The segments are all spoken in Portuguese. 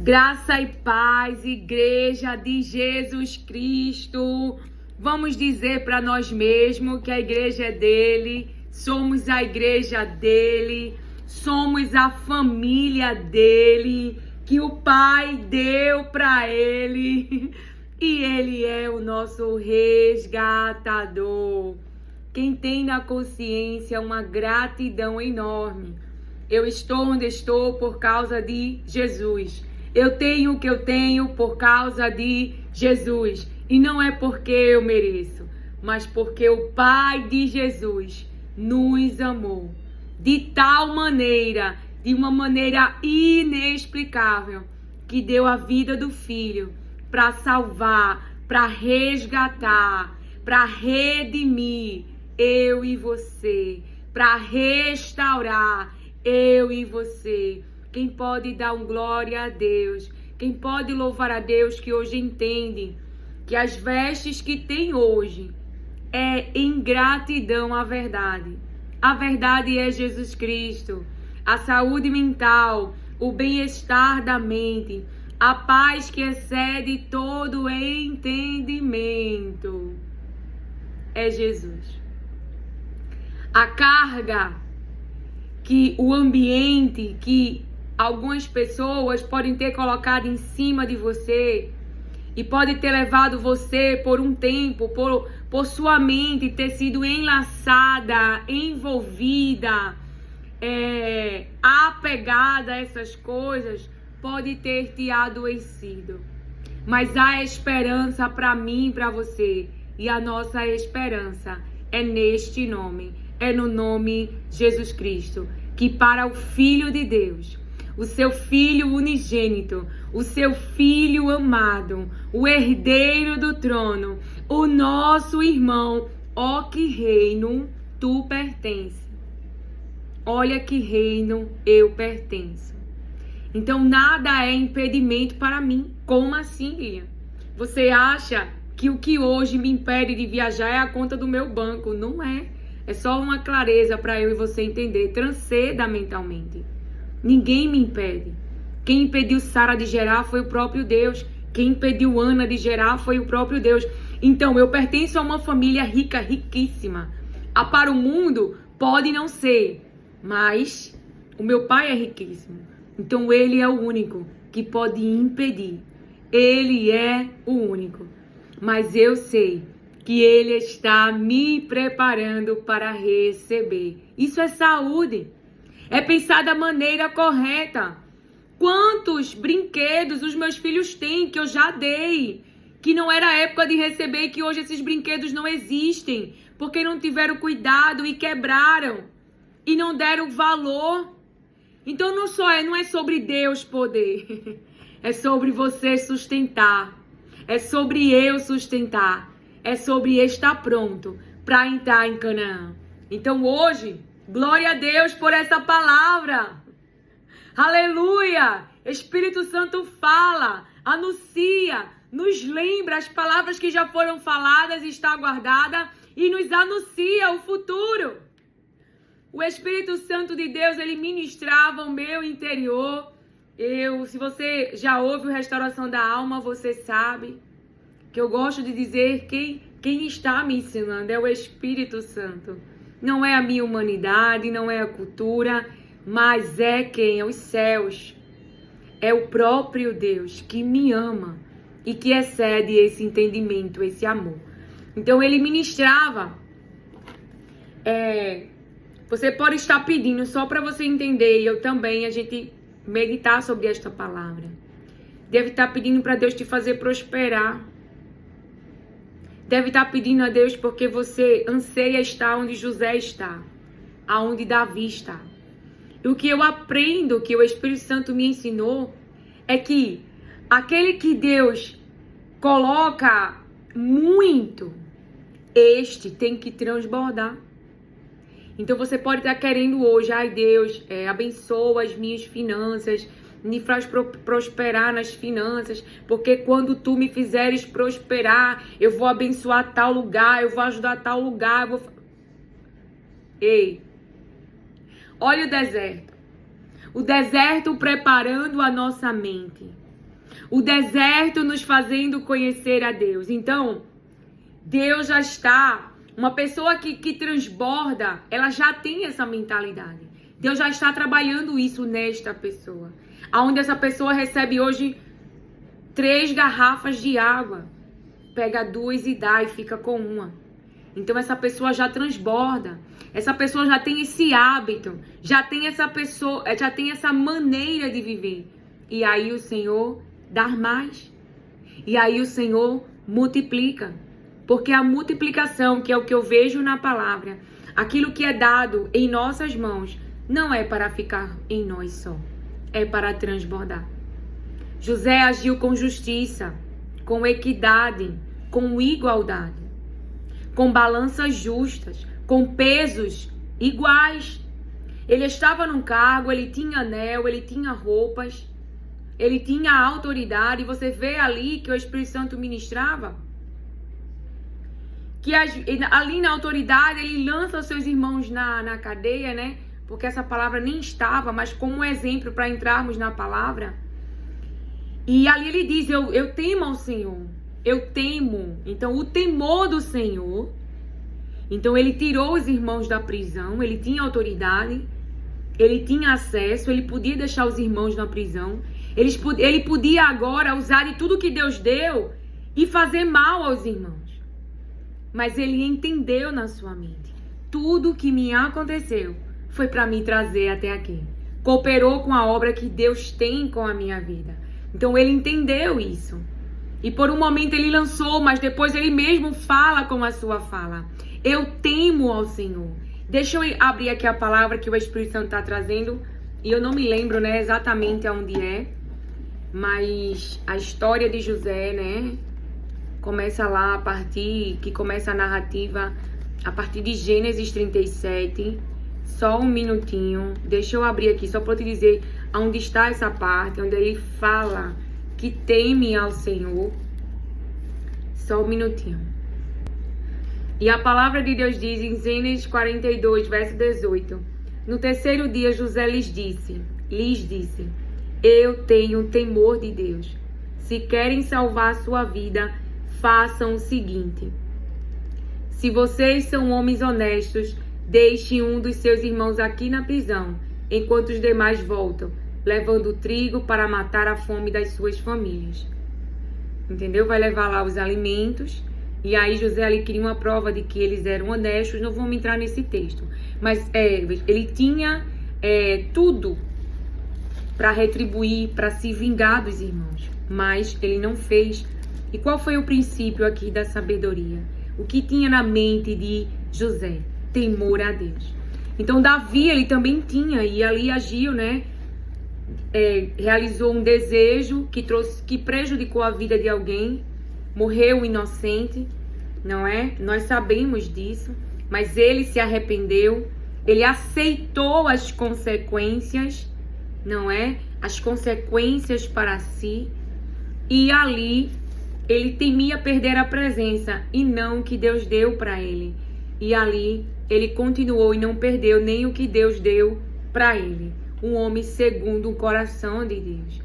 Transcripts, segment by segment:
Graça e paz, Igreja de Jesus Cristo. Vamos dizer para nós mesmos que a igreja é dele, somos a igreja dele, somos a família dele, que o Pai deu para ele e ele é o nosso resgatador. Quem tem na consciência uma gratidão enorme. Eu estou onde estou por causa de Jesus. Eu tenho o que eu tenho por causa de Jesus. E não é porque eu mereço, mas porque o Pai de Jesus nos amou de tal maneira, de uma maneira inexplicável, que deu a vida do Filho para salvar, para resgatar, para redimir eu e você, para restaurar eu e você. Quem pode dar um glória a Deus? Quem pode louvar a Deus que hoje entende que as vestes que tem hoje é ingratidão à verdade. A verdade é Jesus Cristo. A saúde mental, o bem-estar da mente, a paz que excede todo entendimento é Jesus. A carga que o ambiente, que algumas pessoas podem ter colocado em cima de você e pode ter levado você por um tempo, por sua mente ter sido enlaçada, envolvida, apegada a essas coisas, pode ter te adoecido. Mas há esperança para mim e para você. E a nossa esperança é neste nome, é no nome Jesus Cristo, que para o Filho de Deus, o seu Filho unigênito, o seu Filho amado, o herdeiro do trono, o nosso irmão, ó que reino tu pertence. Olha que reino eu pertenço. Então nada é impedimento para mim. Como assim, Lia? Você acha que o que hoje me impede de viajar é a conta do meu banco? Não é. É só uma clareza para eu e você entender. Transcenda mentalmente. Ninguém me impede. Quem impediu Sara de gerar foi o próprio Deus. Quem impediu Ana de gerar foi o próprio Deus. Então, eu pertenço a uma família rica, riquíssima. Para o mundo, pode não ser, mas o meu pai é riquíssimo. Então, ele é o único que pode impedir. Ele é o único. Mas eu sei que ele está me preparando para receber. Isso é saúde. É pensar da maneira correta. Quantos brinquedos os meus filhos têm que eu já dei, que não era época de receber, e que hoje esses brinquedos não existem, porque não tiveram cuidado e quebraram, e não deram valor. Então não é sobre Deus poder, é sobre você sustentar, é sobre eu sustentar, é sobre estar pronto para entrar em Canaã. Então hoje, glória a Deus por essa palavra. Aleluia! Espírito Santo fala, anuncia, nos lembra as palavras que já foram faladas e está guardada e nos anuncia o futuro. O Espírito Santo de Deus, ele ministrava o meu interior. Se você já ouve o Restauração da Alma, você sabe que eu gosto de dizer quem está me ensinando é o Espírito Santo. Não é a minha humanidade, não é a cultura, mas é quem? É os céus. É o próprio Deus que me ama e que excede esse entendimento, esse amor. Então ele ministrava. Você pode estar pedindo só para você entender, e eu também, a gente meditar sobre esta palavra. Deve estar pedindo para Deus te fazer prosperar. Deve estar pedindo a Deus porque você anseia estar onde José está, aonde Davi está. E o que eu aprendo, que o Espírito Santo me ensinou, é que aquele que Deus coloca muito, este tem que transbordar. Então você pode estar querendo hoje, ai Deus, abençoa as minhas finanças, me faz prosperar nas finanças, porque quando tu me fizeres prosperar, eu vou abençoar tal lugar, eu vou ajudar tal lugar, Ei, olha o deserto preparando a nossa mente. O deserto nos fazendo conhecer a Deus. Então, Deus já está... Uma pessoa que transborda, ela já tem essa mentalidade. Deus já está trabalhando isso nesta pessoa. Aonde essa pessoa recebe hoje 3 garrafas de água. Pega 2 e dá e fica com uma. Então essa pessoa já transborda. Essa pessoa já tem esse hábito. Já tem essa maneira de viver. E aí o Senhor dá mais. E aí o Senhor multiplica. Porque a multiplicação, que é o que eu vejo na palavra, aquilo que é dado em nossas mãos, não é para ficar em nós só. É para transbordar. José agiu com justiça, com equidade, com igualdade, com balanças justas, com pesos iguais. Ele estava num cargo, ele tinha anel, ele tinha roupas, ele tinha autoridade. Você vê ali que o Espírito Santo ministrava, que ali na autoridade ele lança os seus irmãos na cadeia, né? Porque essa palavra nem estava, mas como exemplo para entrarmos na palavra. E ali ele diz, eu temo ao Senhor, eu temo. Então o temor do Senhor, então ele tirou os irmãos da prisão, ele tinha autoridade, ele tinha acesso, ele podia deixar os irmãos na prisão, ele podia agora usar de tudo que Deus deu e fazer mal aos irmãos. Mas ele entendeu na sua mente, tudo que me aconteceu foi para me trazer até aqui. Cooperou com a obra que Deus tem com a minha vida. Então ele entendeu isso. E por um momento ele lançou, mas depois ele mesmo fala com a sua fala. Eu temo ao Senhor. Deixa eu abrir aqui a palavra que o Espírito Santo está trazendo. E eu não me lembro, né, exatamente aonde é. Mas a história de José, né, começa lá começa a narrativa a partir de Gênesis 37. Só um minutinho. Deixa eu abrir aqui só para te dizer onde está essa parte, onde ele fala que teme ao Senhor. Só um minutinho. E a palavra de Deus diz em Gênesis 42, verso 18. No terceiro dia José lhes disse, eu tenho temor de Deus. Se querem salvar sua vida, façam o seguinte. Se vocês são homens honestos, deixe um dos seus irmãos aqui na prisão, enquanto os demais voltam, levando trigo para matar a fome das suas famílias. Entendeu? Vai levar lá os alimentos. E aí José ali queria uma prova de que eles eram honestos. Não vamos entrar nesse texto. Mas ele tinha tudo para retribuir, para se vingar dos irmãos. Mas ele não fez. E qual foi o princípio aqui da sabedoria? O que tinha na mente de José? Temor a Deus. Então Davi, ele também tinha, e ali agiu, né? Realizou um desejo que prejudicou a vida de alguém. Morreu inocente, não é? Nós sabemos disso. Mas ele se arrependeu. Ele aceitou as consequências, não é? As consequências para si. E ali ele temia perder a presença e não o que Deus deu para ele. E ali ele continuou e não perdeu nem o que Deus deu para ele. Um homem segundo o coração de Deus.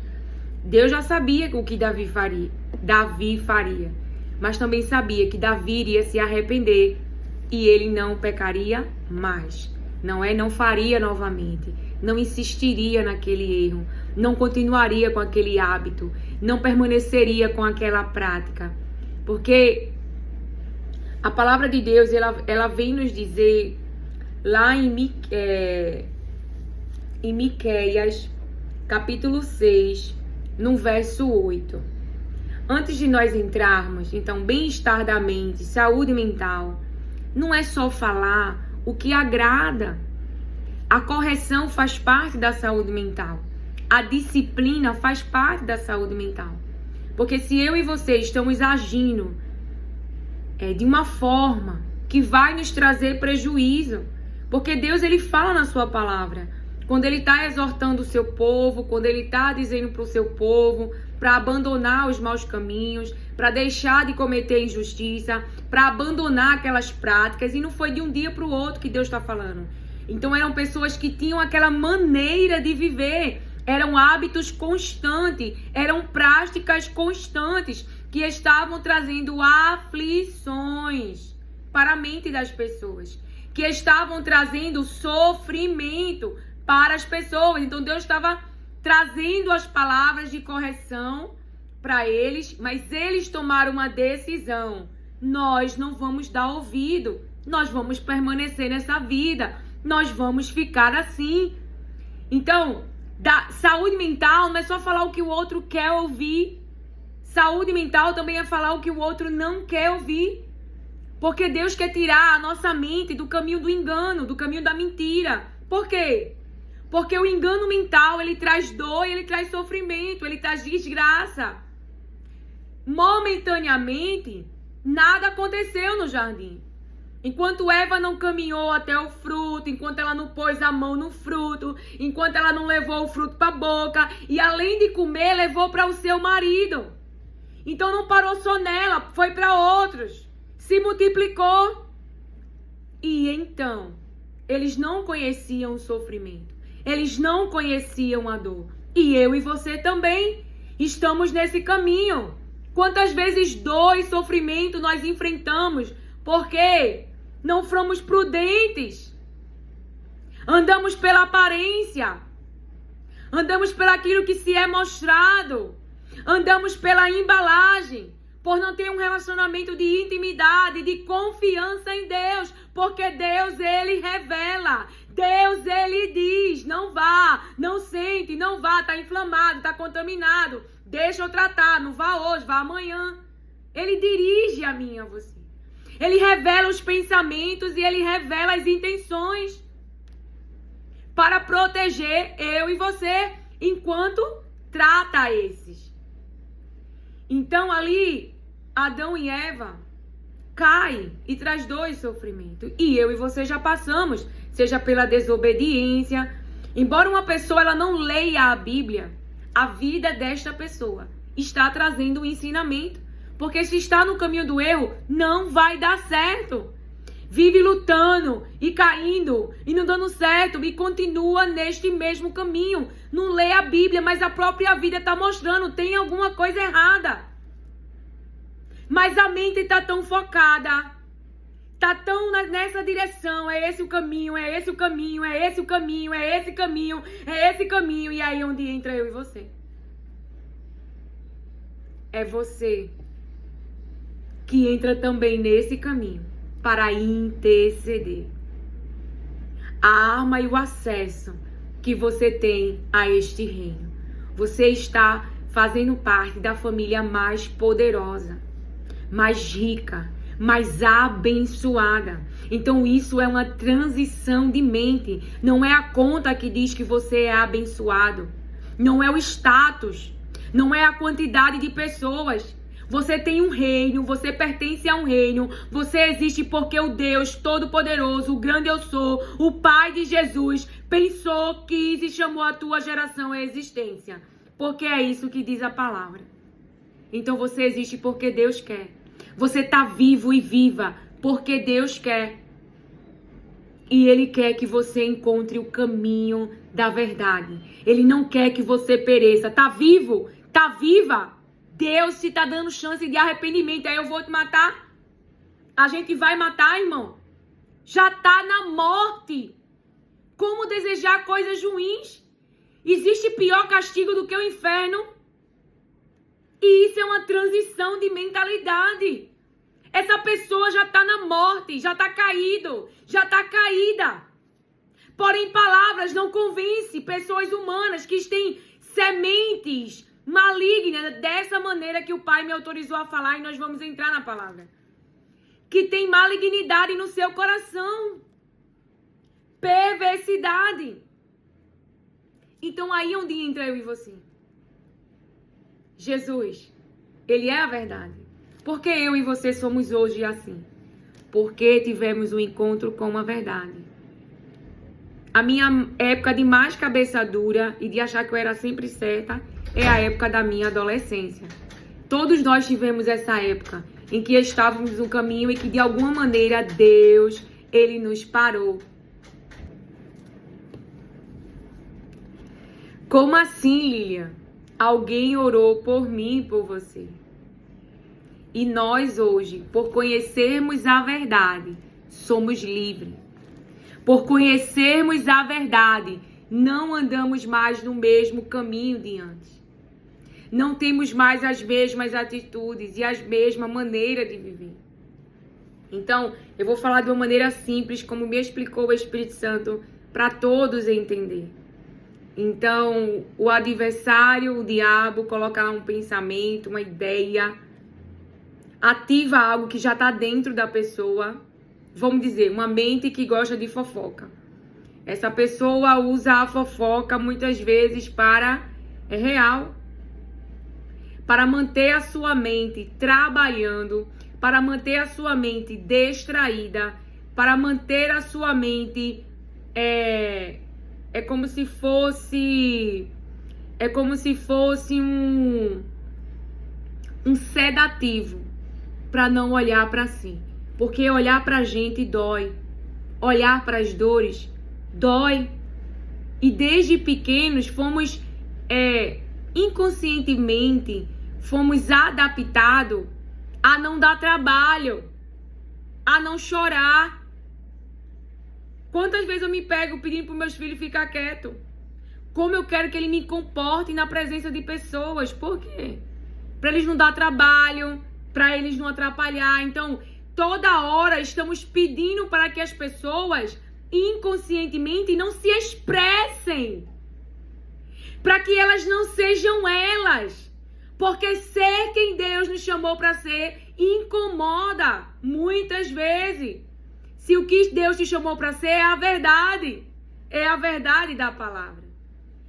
Deus já sabia o que Davi faria. Mas também sabia que Davi iria se arrepender e ele não pecaria mais. Não faria novamente. Não insistiria naquele erro. Não continuaria com aquele hábito. Não permaneceria com aquela prática. Porque a palavra de Deus, ela vem nos dizer lá em Miqueias, capítulo 6, no verso 8. Antes de nós entrarmos, então, bem-estar da mente, saúde mental, não é só falar o que agrada. A correção faz parte da saúde mental. A disciplina faz parte da saúde mental. Porque se eu e você estamos agindo de uma forma que vai nos trazer prejuízo, porque Deus, ele fala na sua palavra, quando ele está exortando o seu povo, quando ele está dizendo para o seu povo para abandonar os maus caminhos, para deixar de cometer injustiça, para abandonar aquelas práticas, e não foi de um dia para o outro que Deus está falando. Então eram pessoas que tinham aquela maneira de viver, Eram hábitos constantes, eram práticas constantes que estavam trazendo aflições para a mente das pessoas, que estavam trazendo sofrimento para as pessoas. Então Deus estava trazendo as palavras de correção para eles, mas eles tomaram uma decisão. Nós não vamos dar ouvido, nós vamos permanecer nessa vida, nós vamos ficar assim. Então, saúde mental não é só falar o que o outro quer ouvir. Saúde mental também é falar o que o outro não quer ouvir. Porque Deus quer tirar a nossa mente do caminho do engano, do caminho da mentira. Por quê? Porque o engano mental, ele traz dor, ele traz sofrimento, ele traz desgraça. Momentaneamente, nada aconteceu no jardim. Enquanto Eva não caminhou até o fruto, enquanto ela não pôs a mão no fruto, enquanto ela não levou o fruto para a boca, e além de comer, levou para o seu marido. Então não parou só nela, foi para outros, se multiplicou. E então, eles não conheciam o sofrimento, eles não conheciam a dor. E eu e você também estamos nesse caminho. Quantas vezes dor e sofrimento nós enfrentamos porque não fomos prudentes, andamos pela aparência, andamos pelo aquilo que se é mostrado, andamos pela embalagem, por não ter um relacionamento de intimidade, de confiança em Deus, porque Deus, Ele revela, Deus, Ele diz, não vá, não sente, não vá, tá inflamado, tá contaminado, deixa eu tratar, não vá hoje, vá amanhã. Ele dirige a mim e a você. Ele revela os pensamentos e Ele revela as intenções para proteger eu e você, enquanto trata esses. Então ali, Adão e Eva caem e traz dor e sofrimento. E eu e você já passamos, seja pela desobediência. Embora uma pessoa ela não leia a Bíblia, a vida desta pessoa está trazendo um ensinamento. Porque se está no caminho do erro, não vai dar certo. Vive lutando e caindo e não dando certo e continua neste mesmo caminho. Não lê a Bíblia, mas a própria vida está mostrando, tem alguma coisa errada. Mas a mente está tão focada, está tão nessa direção, é esse o caminho, é esse o caminho, é esse o caminho, é esse caminho, é esse caminho. E aí onde entra eu e você. É você que entra também nesse caminho para interceder. A arma e o acesso que você tem a este reino. Você está fazendo parte da família mais poderosa, mais rica, mais abençoada. Então isso é uma transição de mente. Não é a conta que diz que você é abençoado. Não é o status. Não é a quantidade de pessoas. Você tem um reino, você pertence a um reino, você existe porque o Deus Todo-Poderoso, o grande eu sou, o Pai de Jesus, pensou, quis e chamou a tua geração à existência. Porque é isso que diz a palavra. Então você existe porque Deus quer. Você está vivo e viva porque Deus quer. E Ele quer que você encontre o caminho da verdade. Ele não quer que você pereça. Tá vivo? Tá viva? Deus te tá dando chance de arrependimento. Aí eu vou te matar? A gente vai matar, irmão? Já tá na morte. Como desejar coisas ruins? Existe pior castigo do que o inferno? E isso é uma transição de mentalidade. Essa pessoa já tá na morte, já tá caído, já tá caída. Porém, palavras não convencem pessoas humanas que têm sementes malignas, dessa maneira que o Pai me autorizou a falar, e nós vamos entrar na palavra. Que tem malignidade no seu coração. Perversidade. Então aí onde entra eu e você. Jesus, Ele é a verdade. Por que eu e você somos hoje assim? Porque tivemos um encontro com a verdade. A minha época de mais cabeça dura e de achar que eu era sempre certa é a época da minha adolescência. Todos nós tivemos essa época em que estávamos no caminho e que de alguma maneira Deus, Ele nos parou. Como assim, Lilian? Alguém orou por mim e por você. E nós hoje, por conhecermos a verdade, somos livres. Por conhecermos a verdade, não andamos mais no mesmo caminho de antes. Não temos mais as mesmas atitudes e as mesmas maneiras de viver. Então, eu vou falar de uma maneira simples, como me explicou o Espírito Santo, para todos entender. Então, o adversário, o diabo, coloca lá um pensamento, uma ideia, ativa algo que já está dentro da pessoa. Vamos dizer, uma mente que gosta de fofoca. Essa pessoa usa a fofoca muitas vezes para, é real, para manter a sua mente trabalhando, para manter a sua mente distraída, para manter a sua mente como se fosse um sedativo para não olhar para si. Porque olhar para a gente dói. Olhar para as dores dói. E desde pequenos fomos inconscientemente adaptados a não dar trabalho, a não chorar. Quantas vezes eu me pego pedindo para meus filhos ficar quieto? Como eu quero que eles me comportem na presença de pessoas. Por quê? Para eles não dar trabalho, para eles não atrapalhar. Então, toda hora estamos pedindo para que as pessoas inconscientemente não se expressem. Para que elas não sejam elas. Porque ser quem Deus nos chamou para ser incomoda muitas vezes. Se o que Deus te chamou para ser é a verdade da palavra.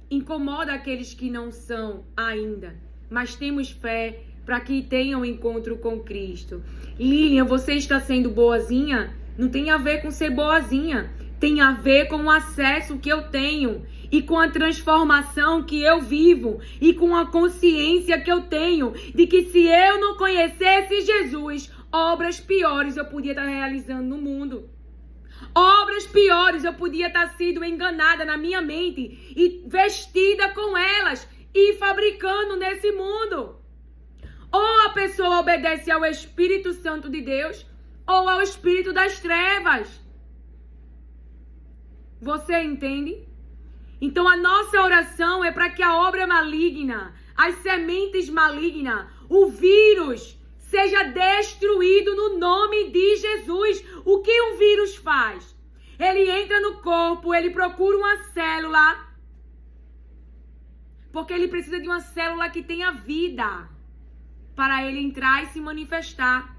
Incomoda aqueles que não são ainda, mas temos fé para que tenham um encontro com Cristo. Lilian, você está sendo boazinha? Não tem a ver com ser boazinha. Tem a ver com o acesso que eu tenho e com a transformação que eu vivo e com a consciência que eu tenho de que se eu não conhecesse Jesus, obras piores eu podia estar realizando no mundo. Obras piores eu podia estar sendo enganada na minha mente e vestida com elas e fabricando nesse mundo. Ou a pessoa obedece ao Espírito Santo de Deus ou ao Espírito das trevas. Você entende? Então a nossa oração é para que a obra maligna, as sementes malignas, o vírus seja destruído no nome de Jesus. O que um vírus faz? Ele entra no corpo, ele procura uma célula, porque ele precisa de uma célula que tenha vida para ele entrar e se manifestar.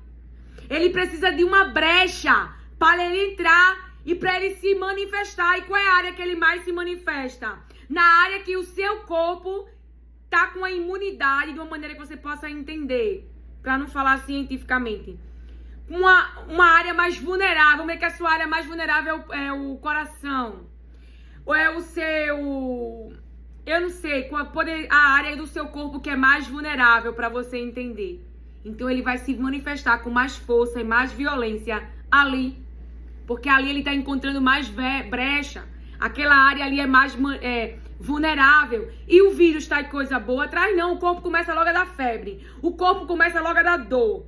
Ele precisa de uma brecha para ele entrar e para ele se manifestar. E qual é a área que ele mais se manifesta? Na área que o seu corpo está com a imunidade, de uma maneira que você possa entender, para não falar cientificamente. Uma área mais vulnerável. Como é que a sua área mais vulnerável é o coração? Ou é o seu... Eu não sei, a área do seu corpo que é mais vulnerável para você entender. Então ele vai se manifestar com mais força e mais violência ali. Porque ali ele está encontrando mais brecha. Aquela área ali é mais vulnerável. E o vírus está em coisa boa atrás? Não, o corpo começa logo a dar febre. O corpo começa logo a dar dor.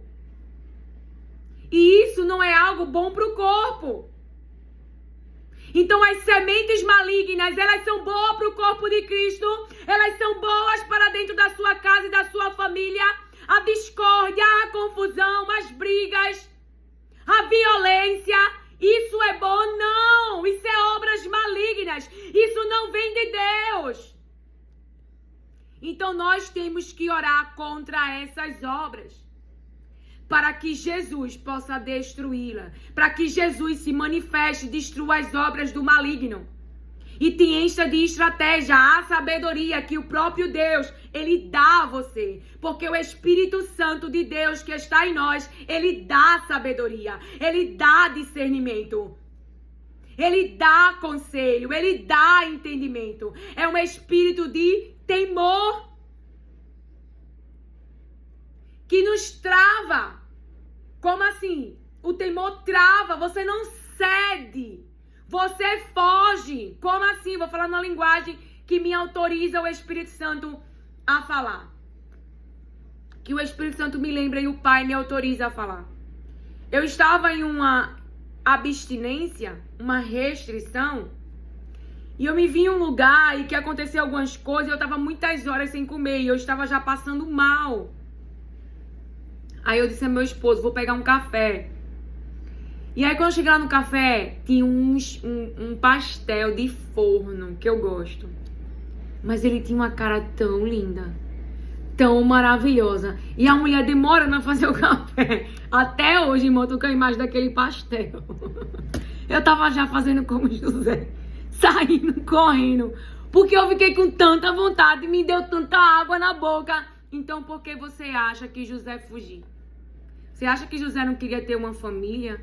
E isso não é algo bom para o corpo. Então as sementes malignas, elas são boas para o corpo de Cristo. Elas são boas para dentro da sua casa e da sua família. A discórdia, a confusão, as brigas, a violência. Isso é bom? Não! Isso é obras malignas. Isso não vem de Deus. Então nós temos que orar contra essas obras, para que Jesus possa destruí-la, para que Jesus se manifeste e destrua as obras do maligno. E te encha de estratégia, a sabedoria que o próprio Deus, Ele dá a você. Porque o Espírito Santo de Deus que está em nós, Ele dá sabedoria, Ele dá discernimento, Ele dá conselho, Ele dá entendimento. É um espírito de temor que nos trava. Como assim? O temor trava, você não cede, você foge. Como assim? Vou falar numa linguagem que me autoriza o Espírito Santo a falar. Que o Espírito Santo me lembra e o Pai me autoriza a falar. Eu estava em uma abstinência, uma restrição, e eu me vi em um lugar e que aconteceu algumas coisas, eu estava muitas horas sem comer e eu estava já passando mal. Aí eu disse ao meu esposo, vou pegar um café. E aí quando eu cheguei lá no café, tinha um pastel de forno, que eu gosto. Mas ele tinha uma cara tão linda, tão maravilhosa. E a mulher demora a fazer o café. Até hoje, irmão, tô com a imagem daquele pastel. Eu tava já fazendo como José, saindo, correndo. Porque eu fiquei com tanta vontade, me deu tanta água na boca. Então, por que você acha que José fugiu? Você acha que José não queria ter uma família?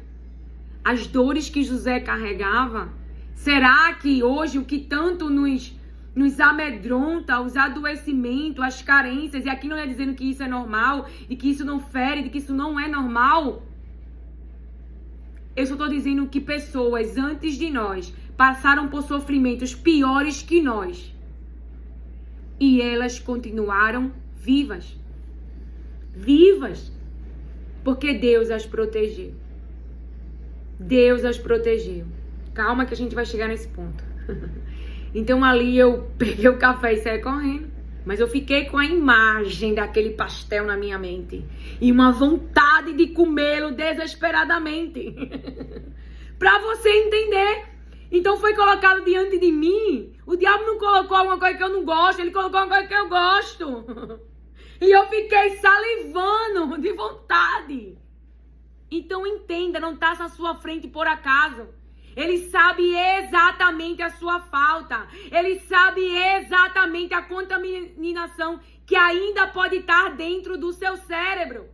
As dores que José carregava? Será que hoje o que tanto nos amedronta, os adoecimentos, as carências, e aqui não é dizendo que isso é normal, e que isso não fere, de que isso não é normal. Eu só estou dizendo que pessoas antes de nós passaram por sofrimentos piores que nós. E elas continuaram vivas. Vivas. Porque Deus as protegeu. Deus as protegeu. Calma que a gente vai chegar nesse ponto. Então ali eu peguei o café e saí correndo. Mas eu fiquei com a imagem daquele pastel na minha mente. E uma vontade de comê-lo desesperadamente. Pra você entender. Então foi colocado diante de mim. O diabo não colocou alguma coisa que eu não gosto. Ele colocou uma coisa que eu gosto. E eu fiquei salivando de vontade. Então entenda, não está na sua frente por acaso. Ele sabe exatamente a sua falta. Ele sabe exatamente a contaminação que ainda pode estar dentro do seu cérebro.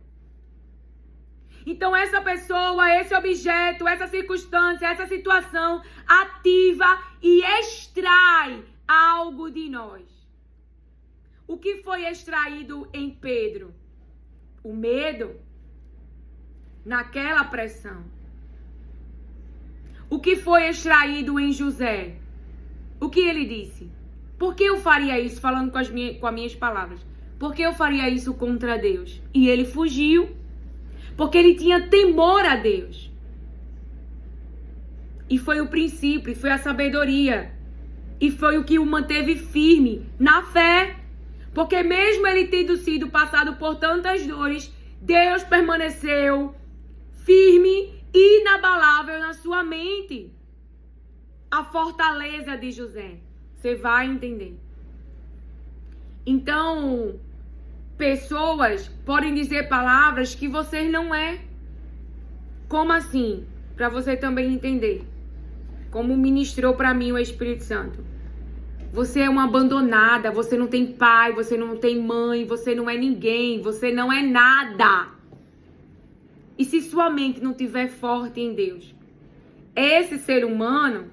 Então essa pessoa, esse objeto, essa circunstância, essa situação ativa e extrai algo de nós. O que foi extraído em Pedro? O medo. Naquela pressão. O que foi extraído em José? O que ele disse? Por que eu faria isso? Falando com as minhas palavras. Por que eu faria isso contra Deus? E ele fugiu. Porque ele tinha temor a Deus. E foi o princípio, foi a sabedoria. E foi o que o manteve firme na fé. Porque mesmo ele tendo sido passado por tantas dores, Deus permaneceu firme e inabalável na sua mente. A fortaleza de José. Você vai entender. Então, pessoas podem dizer palavras que você não é. Como assim? Para você também entender. Como ministrou para mim o Espírito Santo. Você é uma abandonada, você não tem pai, você não tem mãe, você não é ninguém, você não é nada. E se sua mente não estiver forte em Deus, esse ser humano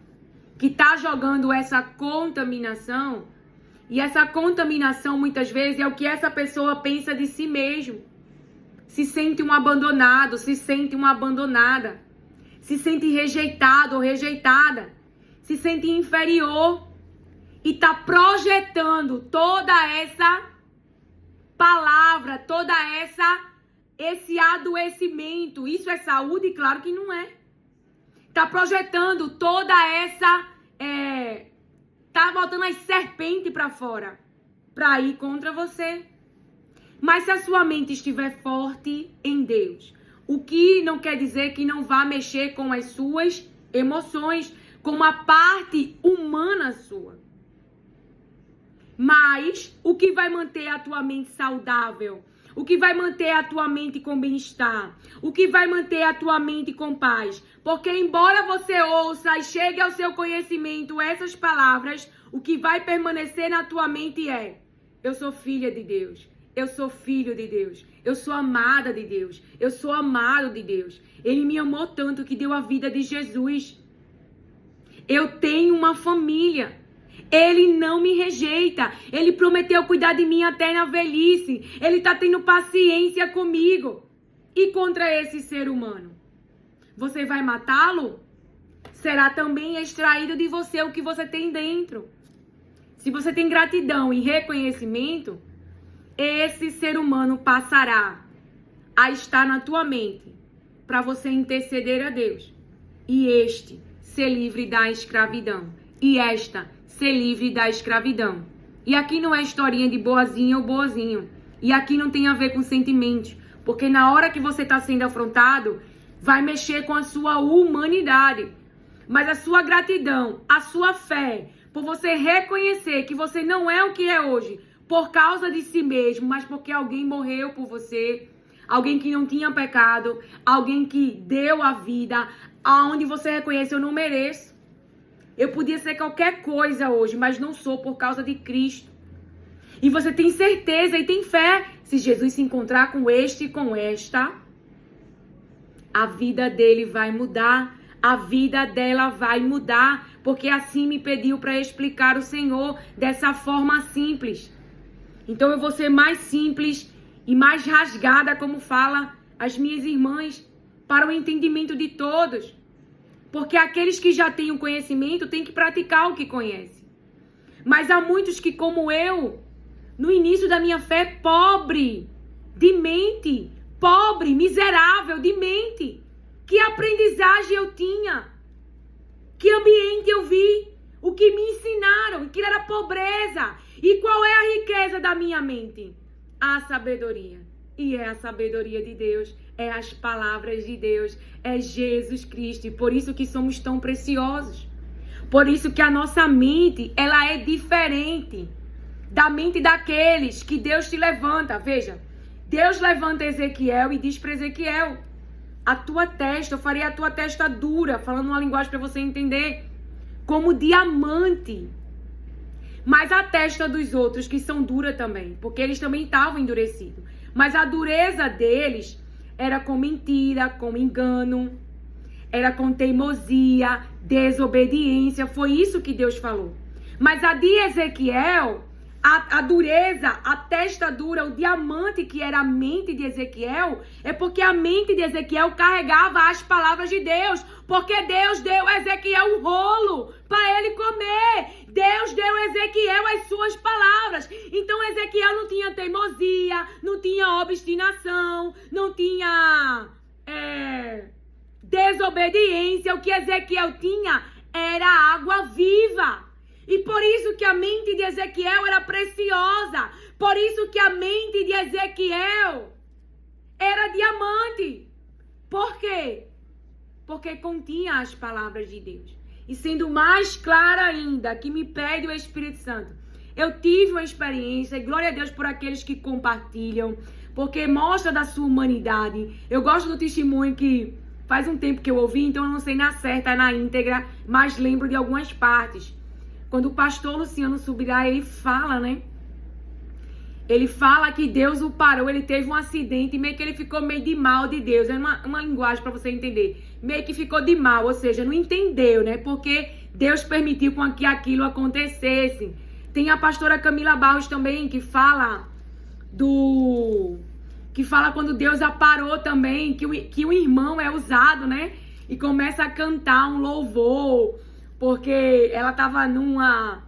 que está jogando essa contaminação, e essa contaminação muitas vezes é o que essa pessoa pensa de si mesmo. Se sente um abandonado, se sente uma abandonada, se sente rejeitado ou rejeitada, se sente inferior. E está projetando toda essa palavra, toda esse adoecimento. Isso é saúde? Claro que não é. Está projetando toda essa... Está botando as serpentes para fora. Para ir contra você. Mas se a sua mente estiver forte em Deus, o que não quer dizer que não vá mexer com as suas emoções, com uma parte humana sua. Mas o que vai manter a tua mente saudável? O que vai manter a tua mente com bem-estar? O que vai manter a tua mente com paz? Porque embora você ouça e chegue ao seu conhecimento essas palavras, o que vai permanecer na tua mente é: eu sou filha de Deus. Eu sou filho de Deus. Eu sou amada de Deus. Eu sou amado de Deus. Ele me amou tanto que deu a vida de Jesus. Eu tenho uma família. Ele não me rejeita. Ele prometeu cuidar de mim até na velhice. Ele está tendo paciência comigo. E contra esse ser humano? Você vai matá-lo? Será também extraído de você o que você tem dentro. se você tem gratidão e reconhecimento, esse ser humano passará a estar na tua mente para você interceder a Deus. E este ser livre da escravidão. E esta ser livre da escravidão. E aqui não é historinha de boazinha ou boazinho. E aqui não tem a ver com sentimentos. Porque na hora que você está sendo afrontado, vai mexer com a sua humanidade. Mas a sua gratidão, a sua fé, por você reconhecer que você não é o que é hoje, por causa de si mesmo, mas porque alguém morreu por você, alguém que não tinha pecado, alguém que deu a vida, aonde você reconhece, eu não mereço. Eu podia ser qualquer coisa hoje, mas não sou por causa de Cristo. E você tem certeza e tem fé, se Jesus se encontrar com este e com esta, a vida dele vai mudar, a vida dela vai mudar, porque assim me pediu para explicar o Senhor dessa forma simples. Então eu vou ser mais simples e mais rasgada, como fala as minhas irmãs, para o entendimento de todos. Porque aqueles que já têm o conhecimento têm que praticar o que conhecem. Mas há muitos que, como eu, no início da minha fé, pobre de mente, pobre, miserável de mente. Que aprendizagem eu tinha? Que ambiente eu vi? O que me ensinaram? Que era pobreza. E qual é a riqueza da minha mente? A sabedoria. E é a sabedoria de Deus, é as palavras de Deus, é Jesus Cristo. E por isso que somos tão preciosos. Por isso que a nossa mente, ela é diferente da mente daqueles que Deus te levanta. Veja, Deus levanta Ezequiel e diz para Ezequiel: a tua testa, eu farei a tua testa dura, falando uma linguagem para você entender, como diamante. Mas a testa dos outros, que são duras também, porque eles também estavam endurecidos. Mas a dureza deles era com mentira, com engano, era com teimosia, desobediência. Foi isso que Deus falou. Mas a de Ezequiel, a dureza, a testa dura, o diamante que era a mente de Ezequiel, é porque a mente de Ezequiel carregava as palavras de Deus. Porque Deus deu a Ezequiel um rolo para ele comer. Deus deu a Ezequiel as suas palavras. Então Ezequiel não tinha teimosia, não tinha obstinação, não tinha desobediência. O que Ezequiel tinha era água viva. E por isso que a mente de Ezequiel era preciosa. Por isso que a mente de Ezequiel era diamante. Por quê? Porque continha as palavras de Deus. E sendo mais clara ainda, que me pede o Espírito Santo, eu tive uma experiência, e glória a Deus por aqueles que compartilham, porque mostra da sua humanidade. Eu gosto do testemunho que faz um tempo que eu ouvi, então eu não sei na certa, na íntegra, mas lembro de algumas partes. Quando o pastor Luciano Subirá, ele fala, né? Ele fala que Deus o parou, ele teve um acidente e meio que ele ficou meio de mal de Deus. É uma linguagem para você entender. Meio que ficou de mal, ou seja, não entendeu, né? Porque Deus permitiu com que aquilo acontecesse. Tem a pastora Camila Barros também, que fala quando Deus a parou também, que o irmão é usado, né? E começa a cantar um louvor, porque ela estava numa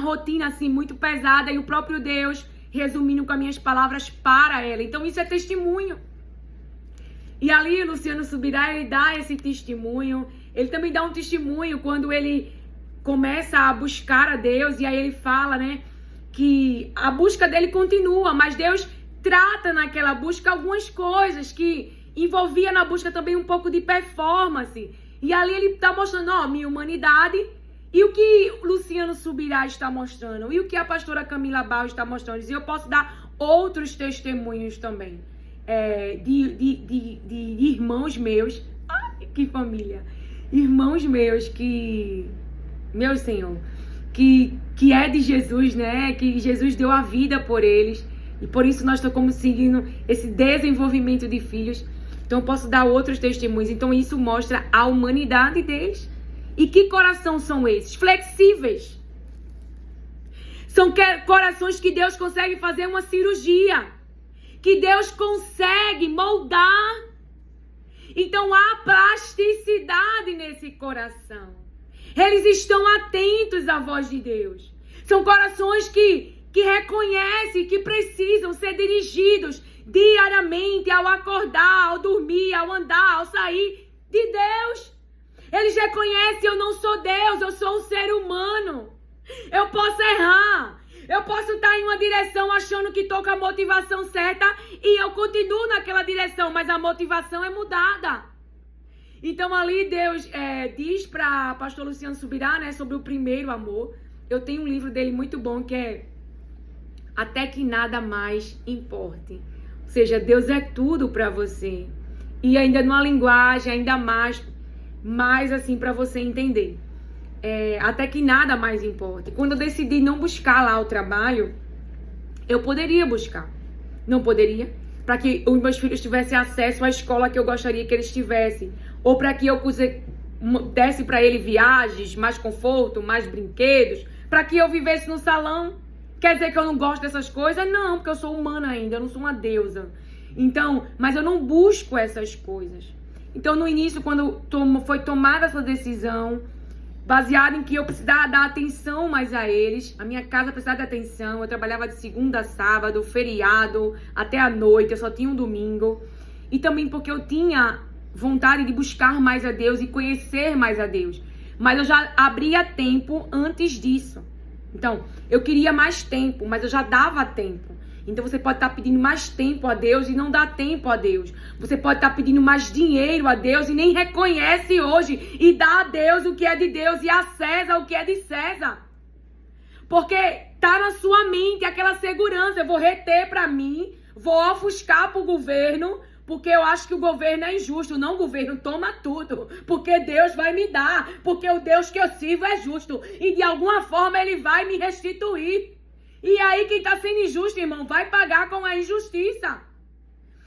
rotina assim muito pesada e o próprio Deus resumindo com as minhas palavras para ela. Então isso é testemunho. E ali Luciano Subirá, ele dá esse testemunho. Ele também dá um testemunho quando ele começa a buscar a Deus. E aí ele fala, né, que a busca dele continua, mas Deus trata naquela busca algumas coisas que envolvia na busca também um pouco de performance. E ali ele está mostrando, ó, minha humanidade. E o que Luciano Subirá está mostrando? E o que a pastora Camila Barros está mostrando? E eu posso dar outros testemunhos também. De irmãos meus. Ai, que família. Irmãos meus que... Meu Senhor. Que é de Jesus, né? Que Jesus deu a vida por eles. E por isso nós estamos seguindo esse desenvolvimento de filhos. Então eu posso dar outros testemunhos. Então isso mostra a humanidade deles. E que coração são esses? Flexíveis. São corações que Deus consegue fazer uma cirurgia. Que Deus consegue moldar. Então há plasticidade nesse coração. Eles estão atentos à voz de Deus. São corações que reconhecem que precisam ser dirigidos diariamente ao acordar, ao dormir, ao andar, ao sair de Deus. Eles reconhecem: eu não sou Deus, eu sou um ser humano. Eu posso errar. Eu posso estar em uma direção achando que estou com a motivação certa e eu continuo naquela direção, mas a motivação é mudada. Então ali Deus diz para pastor Luciano Subirá, né, sobre o primeiro amor. Eu tenho um livro dele muito bom que é Até que Nada Mais Importe. Ou seja, Deus é tudo para você. E ainda numa linguagem ainda mais assim para você entender. Até que nada mais importa. Quando eu decidi não buscar lá o trabalho, eu poderia buscar. Não poderia? Para que os meus filhos tivessem acesso à escola que eu gostaria que eles tivessem. Ou para que eu desse para ele viagens, mais conforto, mais brinquedos. Para que eu vivesse no salão. Quer dizer que eu não gosto dessas coisas? Não, porque eu sou humana ainda, eu não sou uma deusa. Então, mas eu não busco essas coisas. Então, no início, quando foi tomada essa decisão, baseado em que eu precisava dar atenção mais a eles. A minha casa precisava de atenção. Eu trabalhava de segunda a sábado, feriado, até a noite. Eu só tinha um domingo. E também porque eu tinha vontade de buscar mais a Deus e conhecer mais a Deus. Mas eu já abria tempo antes disso. Então, eu queria mais tempo, mas eu já dava tempo. Então você pode estar pedindo mais tempo a Deus e não dá tempo a Deus. Você pode estar pedindo mais dinheiro a Deus e nem reconhece hoje e dá a Deus o que é de Deus e a César o que é de César. Porque tá na sua mente aquela segurança: eu vou reter para mim, vou ofuscar pro governo, porque eu acho que o governo é injusto. Não, governo, toma tudo, porque Deus vai me dar, porque o Deus que eu sirvo é justo e de alguma forma ele vai me restituir. E aí quem está sendo injusto, irmão, vai pagar com a injustiça.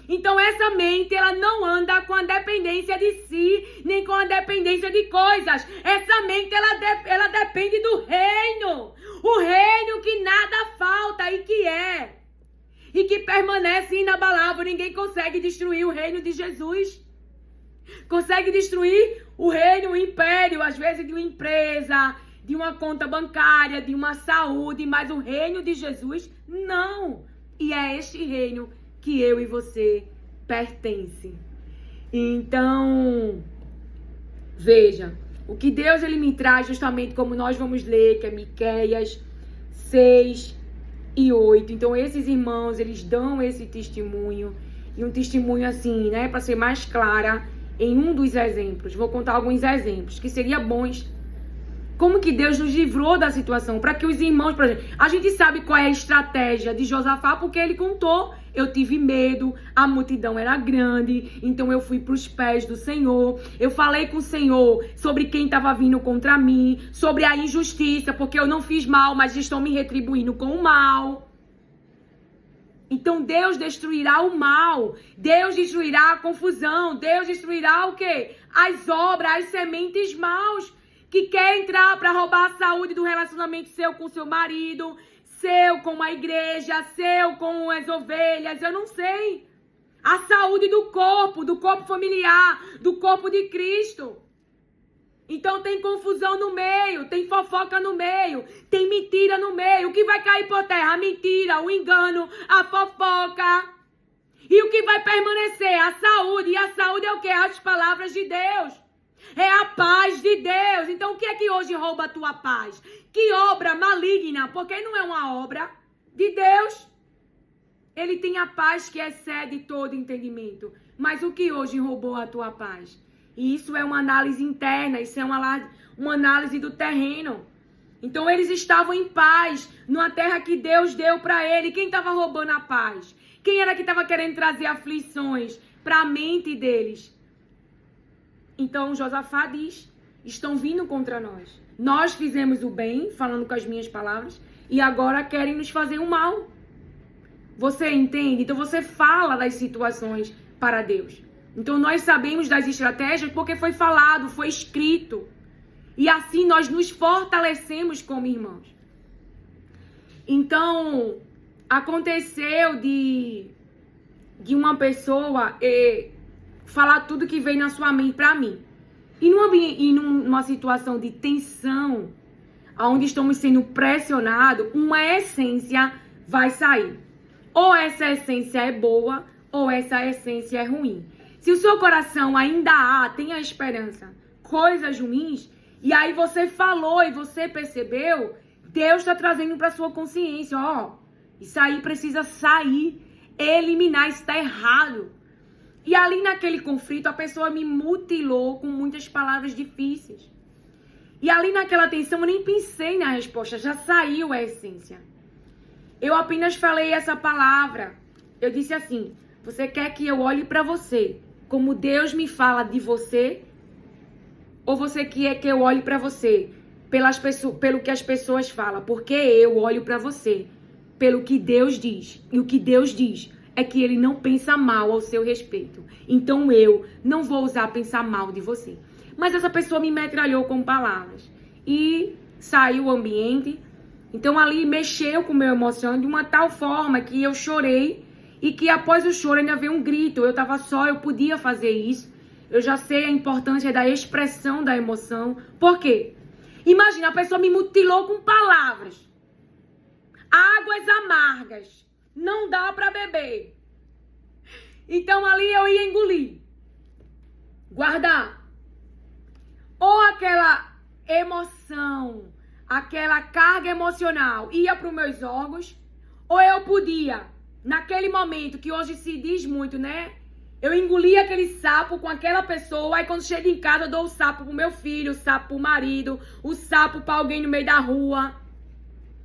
Então essa mente, ela não anda com a dependência de si, nem com a dependência de coisas. Essa mente, ela depende do reino. O reino que nada falta e que permanece inabalável. Ninguém consegue destruir o reino de Jesus. Consegue destruir o reino, o império, às vezes de uma empresa, de uma conta bancária, de uma saúde, mas o reino de Jesus, não. E é este reino que eu e você pertence. Então, veja, o que Deus ele me traz justamente como nós vamos ler, que é Miqueias 6:8. Então, esses irmãos, eles dão esse testemunho, e um testemunho assim, né, para ser mais clara, em um dos exemplos. Vou contar alguns exemplos que seriam bons. Como que Deus nos livrou da situação, para que os irmãos, por exemplo, a gente sabe qual é a estratégia de Josafá, porque ele contou: eu tive medo, a multidão era grande, então eu fui para os pés do Senhor, eu falei com o Senhor sobre quem estava vindo contra mim, sobre a injustiça, porque eu não fiz mal, mas estão me retribuindo com o mal. Então Deus destruirá o mal, Deus destruirá a confusão, Deus destruirá o quê? As obras, as sementes maus, que quer entrar para roubar a saúde do relacionamento seu com seu marido, seu com a igreja, seu com as ovelhas, eu não sei. A saúde do corpo familiar, do corpo de Cristo. Então tem confusão no meio, tem fofoca no meio, tem mentira no meio. O que vai cair por terra? A mentira, o engano, a fofoca. E o que vai permanecer? A saúde. E a saúde é o quê? As palavras de Deus. É a paz de Deus. Então o que é que hoje rouba a tua paz? Que obra maligna, porque não é uma obra de Deus. Ele tem a paz que excede todo entendimento. Mas o que hoje roubou a tua paz? E isso é uma análise interna, isso é uma análise do terreno. Então eles estavam em paz, numa terra que Deus deu para ele. Quem estava roubando a paz? Quem era que estava querendo trazer aflições para a mente deles? Então Josafá diz: estão vindo contra nós. Nós fizemos o bem, falando com as minhas palavras, e agora querem nos fazer o mal. Você entende? Então você fala das situações para Deus. Então nós sabemos das estratégias porque foi falado, foi escrito. E assim nós nos fortalecemos como irmãos. Então, aconteceu de uma pessoa falar tudo que veio na sua mente para mim. E numa situação de tensão, onde estamos sendo pressionados, uma essência vai sair. Ou essa essência é boa, ou essa essência é ruim. Se o seu coração ainda tem a esperança, coisas ruins, e aí você falou e você percebeu, Deus está trazendo para sua consciência, isso aí precisa sair, eliminar, isso está errado. E ali naquele conflito, a pessoa me mutilou com muitas palavras difíceis. E ali naquela tensão, eu nem pensei na resposta, já saiu a essência. Eu apenas falei essa palavra. Eu disse assim, você quer que eu olhe para você como Deus me fala de você? Ou você quer que eu olhe para você pelo que as pessoas falam? Porque eu olho para você pelo que Deus diz. E o que Deus diz é que ele não pensa mal ao seu respeito. Então eu não vou usar pensar mal de você. Mas essa pessoa me metralhou com palavras. E saiu o ambiente. Então ali mexeu com o meu emoção de uma tal forma que eu chorei. E que após o choro ainda veio um grito. Eu estava só, eu podia fazer isso. Eu já sei a importância da expressão da emoção. Por quê? Imagina, a pessoa me mutilou com palavras. Águas amargas. Não dá para beber. Então ali eu ia engolir. Guardar. Ou aquela emoção, aquela carga emocional ia para os meus órgãos. Ou eu podia, naquele momento que hoje se diz muito, né? Eu engoli aquele sapo com aquela pessoa, aí quando chego em casa eu dou o sapo pro meu filho, o sapo pro marido, o sapo pra alguém no meio da rua.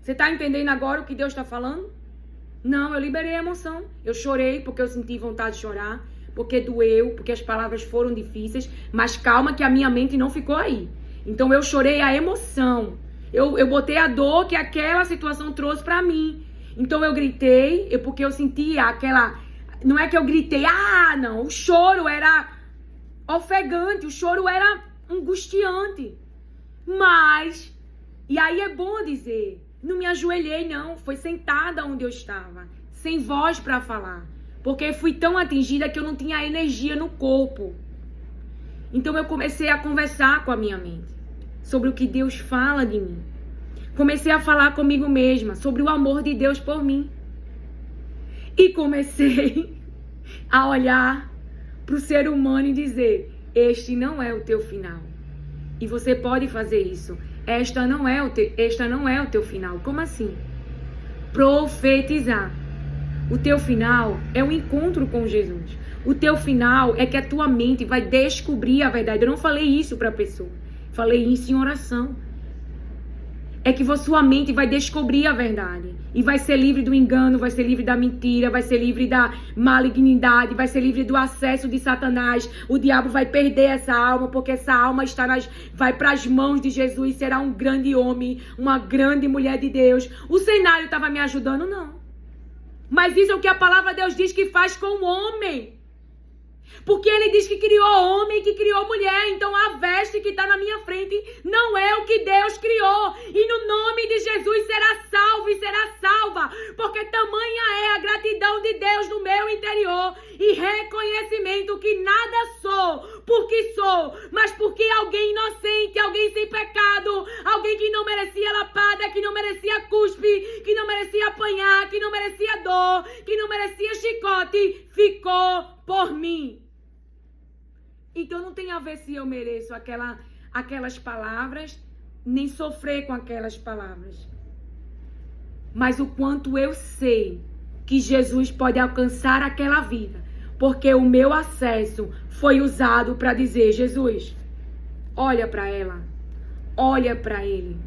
Você tá entendendo agora o que Deus tá falando? Não, eu liberei a emoção. Eu chorei porque eu senti vontade de chorar, porque doeu, porque as palavras foram difíceis, mas calma que a minha mente não ficou aí. Então eu chorei a emoção. Eu botei a dor que aquela situação trouxe pra mim. Então eu gritei, porque eu sentia aquela... Não é que eu gritei, não. O choro era ofegante, o choro era angustiante. Mas, e aí é bom dizer, não me ajoelhei não, foi sentada onde eu estava, sem voz para falar. Porque fui tão atingida que eu não tinha energia no corpo. Então eu comecei a conversar com a minha mente sobre o que Deus fala de mim. Comecei a falar comigo mesma sobre o amor de Deus por mim. E comecei a olhar para o ser humano e dizer, este não é o teu final. E você pode fazer isso. Esta não é o teu final. Como assim? Profetizar. O teu final é um encontro com Jesus. O teu final é que a tua mente vai descobrir a verdade. Eu não falei isso para a pessoa. Falei isso em oração. É que sua mente vai descobrir a verdade. E vai ser livre do engano, vai ser livre da mentira, vai ser livre da malignidade, vai ser livre do acesso de Satanás. O diabo vai perder essa alma, porque essa alma vai para as mãos de Jesus. Será um grande homem, uma grande mulher de Deus. O cenário estava me ajudando? Não. Mas isso é o que a palavra de Deus diz que faz com o homem. Porque ele diz que criou homem e que criou mulher. Então a veste que está na minha frente não é o que Deus criou. E no nome de Jesus será salvo e será salva. Porque tamanha é a gratidão de Deus no meu interior. E reconhecimento que nada sou porque sou. Mas porque alguém inocente, alguém sem pecado. Alguém que não merecia lapada, que não merecia cuspe, que não merecia apanhar, que não merecia dor, que não merecia chicote, ficou por mim. Então não tem a ver se eu mereço aquelas palavras, nem sofrer com aquelas palavras. Mas o quanto eu sei que Jesus pode alcançar aquela vida. Porque o meu acesso foi usado para dizer, Jesus, olha para ela, olha para ele,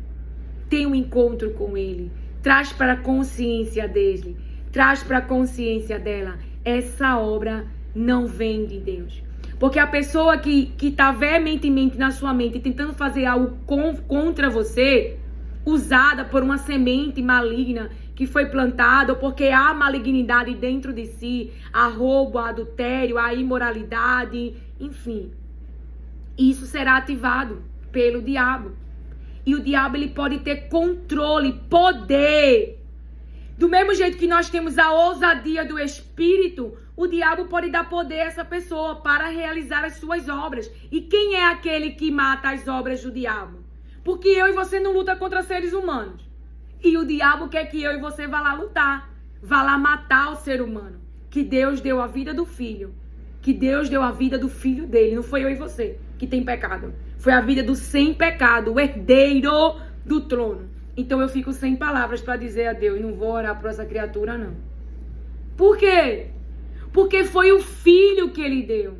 tem um encontro com ele, traz para a consciência dele, traz para a consciência dela, essa obra não vem de Deus. Porque a pessoa que está veementemente na sua mente tentando fazer algo contra você, usada por uma semente maligna que foi plantada, ou porque há malignidade dentro de si, há roubo, há adultério, há imoralidade, enfim. Isso será ativado pelo diabo. E o diabo ele pode ter controle, poder. Do mesmo jeito que nós temos a ousadia do Espírito, o diabo pode dar poder a essa pessoa para realizar as suas obras. E quem é aquele que mata as obras do diabo? Porque eu e você não luta contra seres humanos. E o diabo quer que eu e você vá lá lutar. Vá lá matar o ser humano. Que Deus deu a vida do filho. Que Deus deu a vida do filho dele. Não foi eu e você que tem pecado. Foi a vida do sem pecado, o herdeiro do trono. Então eu fico sem palavras para dizer a Deus. Não vou orar por essa criatura, não. Por quê? Porque foi o filho que ele deu.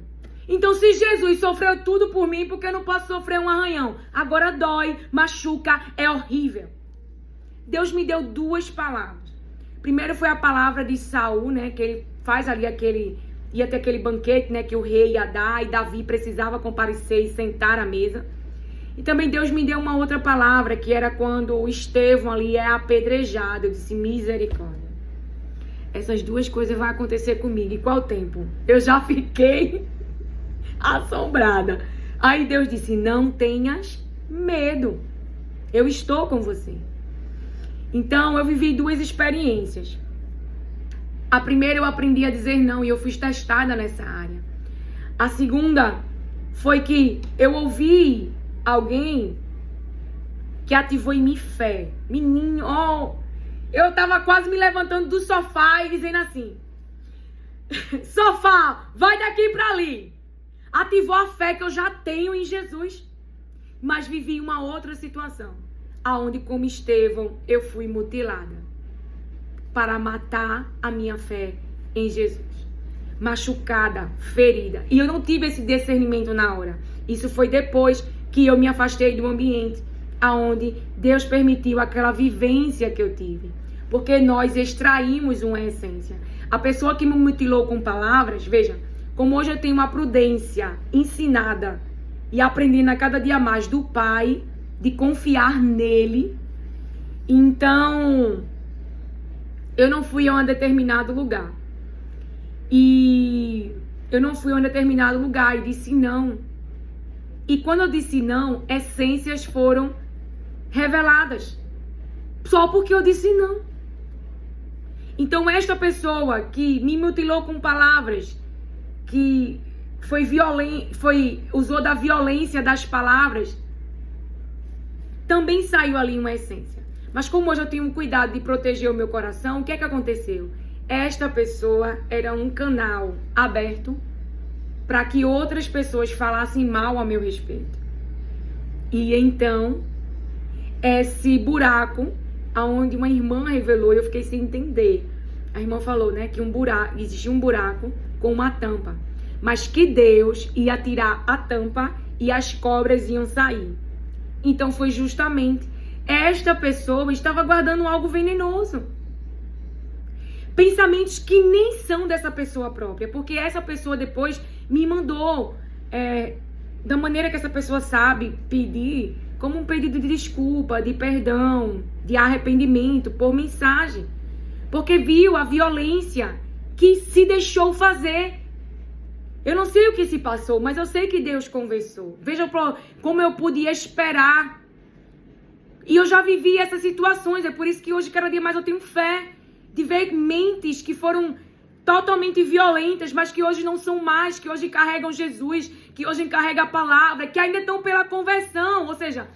Então se Jesus sofreu tudo por mim, por que eu não posso sofrer um arranhão? Agora dói, machuca, é horrível. Deus me deu 2 palavras. Primeiro foi a palavra de Saul, né? Que ele faz ali ia ter aquele banquete, né? Que o rei ia dar e Davi precisava comparecer e sentar à mesa. E também Deus me deu uma outra palavra, que era quando o Estevão ali é apedrejado. Eu disse, misericórdia. Essas 2 coisas vão acontecer comigo. E qual tempo? Eu já fiquei assombrada. Aí Deus disse, não tenhas medo. Eu estou com você. Então, eu vivi 2 experiências. A primeira, eu aprendi a dizer não e eu fui testada nessa área. A segunda foi que eu ouvi alguém que ativou em mim fé. Menino, eu tava quase me levantando do sofá e dizendo assim, sofá, vai daqui pra ali. Ativou a fé que eu já tenho em Jesus. Mas vivi uma outra situação, aonde como Estevão eu fui mutilada para matar a minha fé em Jesus. Machucada, ferida. E eu não tive esse discernimento na hora. Isso foi depois que eu me afastei do ambiente aonde Deus permitiu aquela vivência que eu tive. Porque nós extraímos uma essência. A pessoa que me mutilou com palavras, veja, como hoje eu tenho uma prudência ensinada e aprendendo a cada dia mais do Pai, de confiar nele. Então, eu não fui a um determinado lugar. E disse não. E quando eu disse não, essências foram reveladas. Só porque eu disse não. Então, esta pessoa que me mutilou com palavras, que usou da violência das palavras, também saiu ali uma essência. Mas como hoje eu tenho cuidado de proteger o meu coração, o que é que aconteceu? Esta pessoa era um canal aberto para que outras pessoas falassem mal a meu respeito. E então, esse buraco, aonde uma irmã revelou, eu fiquei sem entender. A irmã falou, né, que existia um buraco com uma tampa, mas que Deus ia tirar a tampa e as cobras iam sair. Então foi justamente esta pessoa estava guardando algo venenoso. Pensamentos que nem são dessa pessoa própria, porque essa pessoa depois me mandou, da maneira que essa pessoa sabe pedir, como um pedido de desculpa, de perdão, de arrependimento, por mensagem. Porque viu a violência que se deixou fazer. Eu não sei o que se passou, mas eu sei que Deus conversou. Veja como eu podia esperar. E eu já vivi essas situações, é por isso que hoje, cada dia mais, eu tenho fé de ver mentes que foram totalmente violentas, mas que hoje não são mais, que hoje carregam Jesus, que hoje carregam a palavra, que ainda estão pela conversão, ou seja,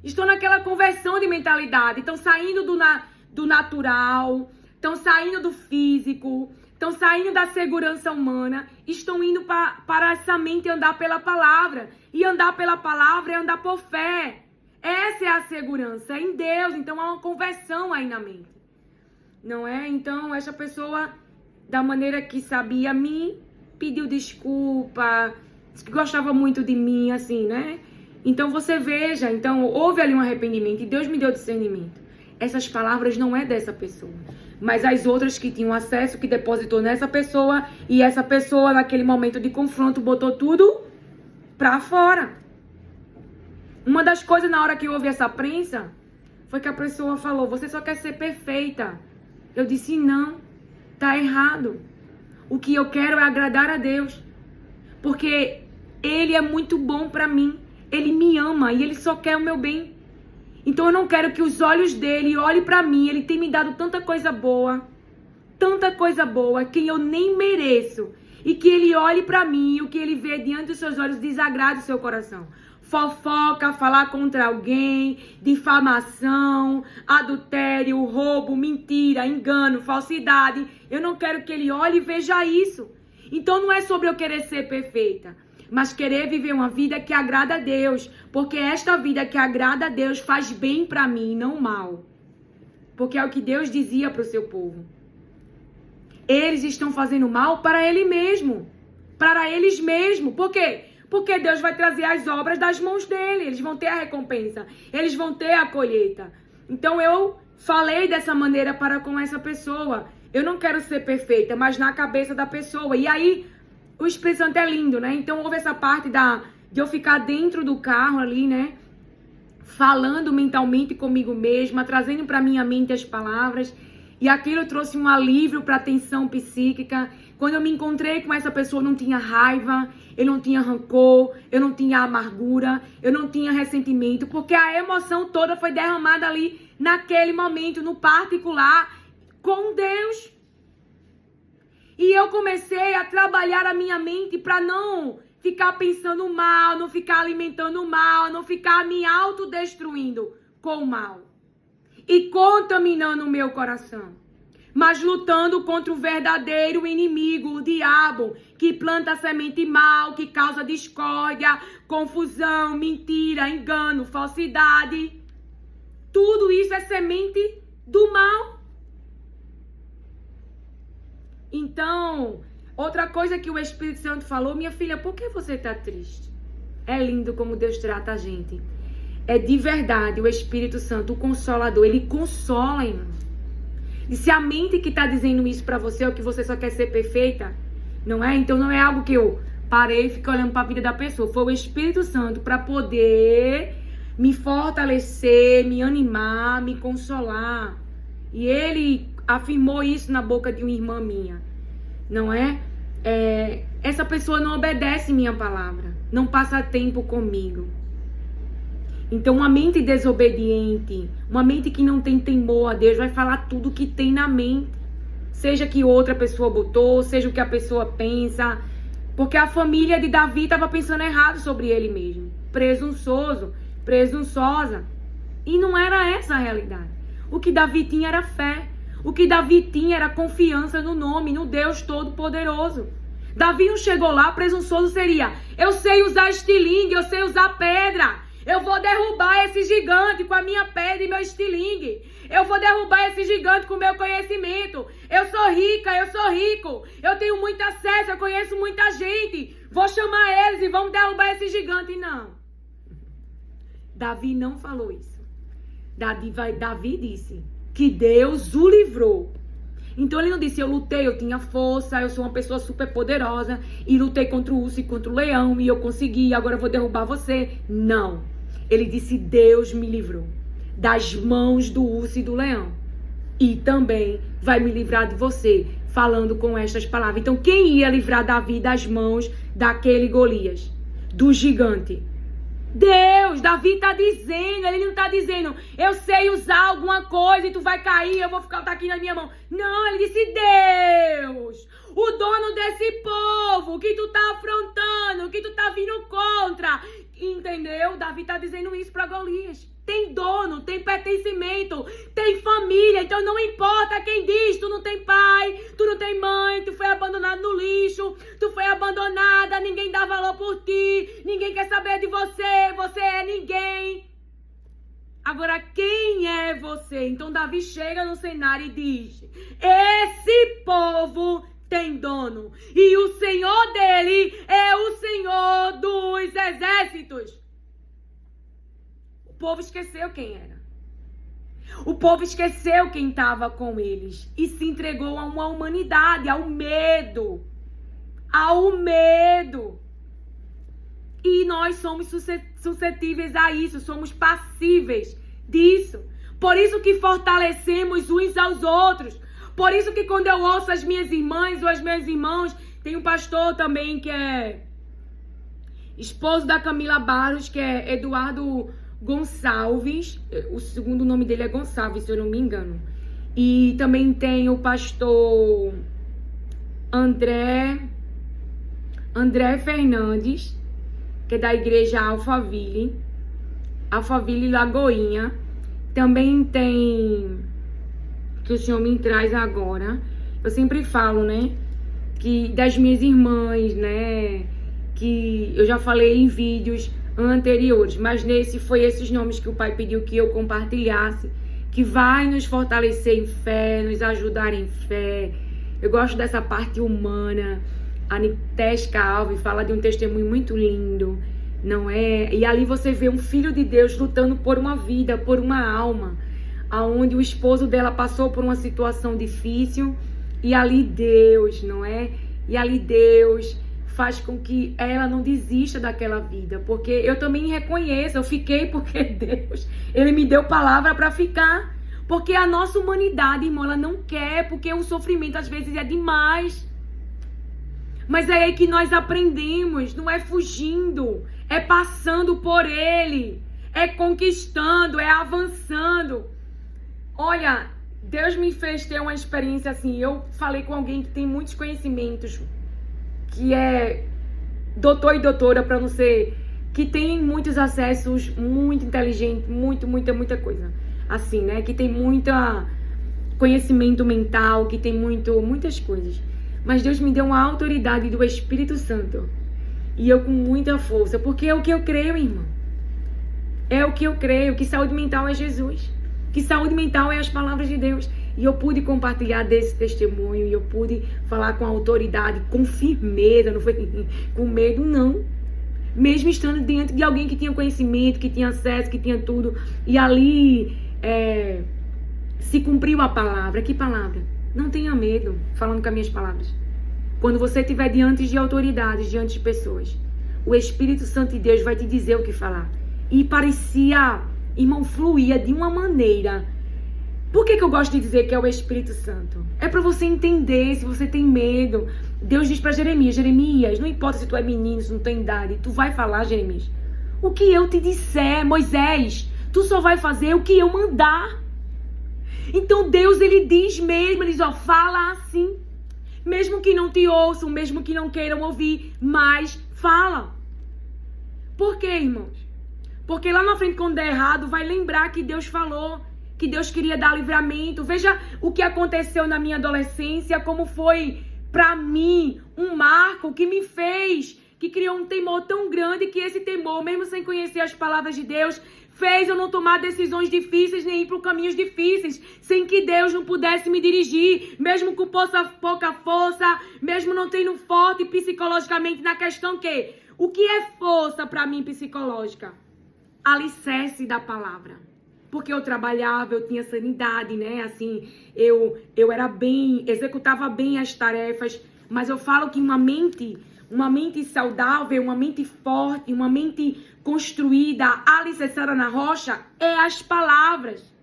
estão naquela conversão de mentalidade, estão saindo do natural, estão saindo do físico, estão saindo da segurança humana, estão indo para essa mente andar pela palavra, e andar pela palavra é andar por fé. Essa é a segurança, é em Deus. Então há uma conversão aí na mente, não é? Então essa pessoa, da maneira que sabia me pediu desculpa, disse que gostava muito de mim, assim, né? Então você veja, então houve ali um arrependimento e Deus me deu discernimento. Essas palavras não é dessa pessoa, mas as outras que tinham acesso, que depositou nessa pessoa, e essa pessoa naquele momento de confronto botou tudo pra fora. Uma das coisas na hora que houve essa prensa foi que a pessoa falou, você só quer ser perfeita. Eu disse, não, tá errado. O que eu quero é agradar a Deus. Porque Ele é muito bom pra mim. Ele me ama e Ele só quer o meu bem. Então eu não quero que os olhos dele olhem pra mim. Ele tem me dado tanta coisa boa, que eu nem mereço. E que Ele olhe pra mim e o que Ele vê diante dos seus olhos desagrade o seu coração. fofoca, falar contra alguém, difamação, adultério, roubo, mentira, engano, falsidade. Eu não quero que ele olhe e veja isso. Então não é sobre eu querer ser perfeita, mas querer viver uma vida que agrada a Deus, porque esta vida que agrada a Deus faz bem para mim, não mal. Porque é o que Deus dizia para o seu povo. Eles estão fazendo mal para ele mesmo, para eles mesmos. Por quê? Porque Deus vai trazer as obras das mãos dele. Eles vão ter a recompensa. Eles vão ter a colheita. Então eu falei dessa maneira para com essa pessoa. Eu não quero ser perfeita, mas na cabeça da pessoa. E aí, o Espírito Santo é lindo, né? Então houve essa parte de eu ficar dentro do carro ali, né? Falando mentalmente comigo mesma, trazendo para minha mente as palavras. E aquilo trouxe um alívio para a tensão psíquica. Quando eu me encontrei com essa pessoa, eu não tinha raiva, eu não tinha rancor, eu não tinha amargura, eu não tinha ressentimento, porque a emoção toda foi derramada ali, naquele momento, no particular, com Deus. E eu comecei a trabalhar a minha mente para não ficar pensando mal, não ficar alimentando mal, não ficar me autodestruindo com o mal e contaminando o meu coração, mas lutando contra o verdadeiro inimigo, o diabo, que planta semente mal, que causa discórdia, confusão, mentira, engano, falsidade. Tudo isso é semente do mal. Então, outra coisa que o Espírito Santo falou: minha filha, por que você está triste? É lindo como Deus trata a gente. É de verdade, o Espírito Santo, o Consolador, ele consola, irmão. E se a mente que está dizendo isso para você é o que você só quer ser perfeita, não é? Então não é algo que eu parei e fiquei olhando para a vida da pessoa. Foi o Espírito Santo para poder me fortalecer, me animar, me consolar. E ele afirmou isso na boca de uma irmã minha, não é? Essa pessoa não obedece minha palavra, não passa tempo comigo. Então uma mente desobediente, uma mente que não tem temor a Deus, vai falar tudo que tem na mente. Seja que outra pessoa botou, seja o que a pessoa pensa. Porque a família de Davi estava pensando errado sobre ele mesmo. Presunçoso, presunçosa. E não era essa a realidade. O que Davi tinha era fé. O que Davi tinha era confiança no nome, no Deus Todo-Poderoso. Davi não chegou lá, presunçoso seria: eu sei usar estilingue, eu sei usar pedra. Eu vou derrubar esse gigante com a minha pedra e meu estilingue. Eu vou derrubar esse gigante com o meu conhecimento. Eu sou rica, eu sou rico. Eu tenho muito acesso, eu conheço muita gente. Vou chamar eles e vamos derrubar esse gigante. Não. Davi não falou isso. Davi disse que Deus o livrou. Então ele não disse: eu lutei, eu tinha força, eu sou uma pessoa super poderosa e lutei contra o urso e contra o leão e eu consegui, agora eu vou derrubar você. Não. Ele disse: Deus me livrou das mãos do urso e do leão. E também vai me livrar de você, falando com estas palavras. Então quem ia livrar Davi das mãos daquele Golias, do gigante? Deus. Davi está dizendo, ele não está dizendo: eu sei usar alguma coisa e tu vai cair, eu vou ficar aqui na minha mão. Não, ele disse: Deus, o dono desse povo que tu tá afrontando, que tu tá vindo contra. Entendeu? Davi está dizendo isso para Golias. Tem dono, tem pertencimento, tem família. Então não importa quem diz: tu não tem pai, tu não tem mãe, tu foi abandonado no lixo, tu foi abandonada, ninguém dá valor por ti, ninguém quer saber de você, você é ninguém. Agora, quem é você? Então Davi chega no cenário e diz: esse povo tem dono, e o Senhor dele é o Senhor dos exércitos. O povo esqueceu quem era. O povo esqueceu quem estava com eles e se entregou a uma humanidade, ao medo. Ao medo. E nós somos suscetíveis a isso, somos passíveis disso. Por isso que fortalecemos uns aos outros. Por isso que quando eu ouço as minhas irmãs ou os meus irmãos, tem um pastor também que é esposo da Camila Barros, que é Eduardo Gonçalves, o segundo nome dele é Gonçalves, se eu não me engano. E também tem o pastor André Fernandes, que é da igreja Alphaville Lagoinha. Também tem, que o Senhor me traz agora, eu sempre falo, né, que das minhas irmãs, né, que eu já falei em vídeos anteriores, mas nesse foi esses nomes que o Pai pediu que eu compartilhasse, que vai nos fortalecer em fé, nos ajudar em fé. Eu gosto dessa parte humana. A Nitesca Alves fala de um testemunho muito lindo, não é? E ali você vê um filho de Deus lutando por uma vida, por uma alma, aonde o esposo dela passou por uma situação difícil, e ali Deus, não é? E ali Deus faz com que ela não desista daquela vida, porque eu também reconheço, eu fiquei porque Deus, Ele me deu palavra para ficar, porque a nossa humanidade, irmão, ela não quer, porque o sofrimento às vezes é demais. Mas é aí que nós aprendemos, não é fugindo, é passando por ele, é conquistando, é avançando. Olha, Deus me fez ter uma experiência assim, eu falei com alguém que tem muitos conhecimentos, que é doutor e doutora, para não ser, que tem muitos acessos, muito inteligente, muita coisa, assim, né, que tem muito conhecimento mental, que tem muitas coisas. Mas Deus me deu uma autoridade do Espírito Santo. E eu com muita força. Porque é o que eu creio, irmão. É o que eu creio. Que saúde mental é Jesus. Que saúde mental é as palavras de Deus. E eu pude compartilhar desse testemunho. E eu pude falar com autoridade, com firmeza. Não foi com medo, não. Mesmo estando diante de alguém que tinha conhecimento, que tinha acesso, que tinha tudo. E ali se cumpriu a palavra. Que palavra? Não tenha medo, falando com as minhas palavras. Quando você estiver diante de autoridades, diante de pessoas, o Espírito Santo de Deus vai te dizer o que falar. E parecia, irmão, fluía de uma maneira. Por que eu gosto de dizer que é o Espírito Santo? É para você entender se você tem medo. Deus diz para Jeremias, não importa se tu é menino, se não tem idade, tu vai falar, Jeremias. O que eu te disser, Moisés, tu só vai fazer o que eu mandar. Então Deus, Ele diz mesmo, Ele diz, ó, fala assim. Mesmo que não te ouçam, mesmo que não queiram ouvir, mas fala. Por quê, irmãos? Porque lá na frente, quando der errado, vai lembrar que Deus falou, que Deus queria dar livramento. Veja o que aconteceu na minha adolescência, como foi pra mim um marco que me fez, que criou um temor tão grande, que esse temor, mesmo sem conhecer as palavras de Deus, fez eu não tomar decisões difíceis, nem ir para caminhos difíceis, sem que Deus não pudesse me dirigir, mesmo com pouca força, mesmo não tendo forte psicologicamente na questão que, o que é força para mim psicológica? Alicerce da palavra. Porque eu trabalhava, eu tinha sanidade, né? Assim, eu era bem, executava bem as tarefas, mas eu falo que uma mente saudável, uma mente forte, uma mente construída, alicerçada na rocha, é as palavras.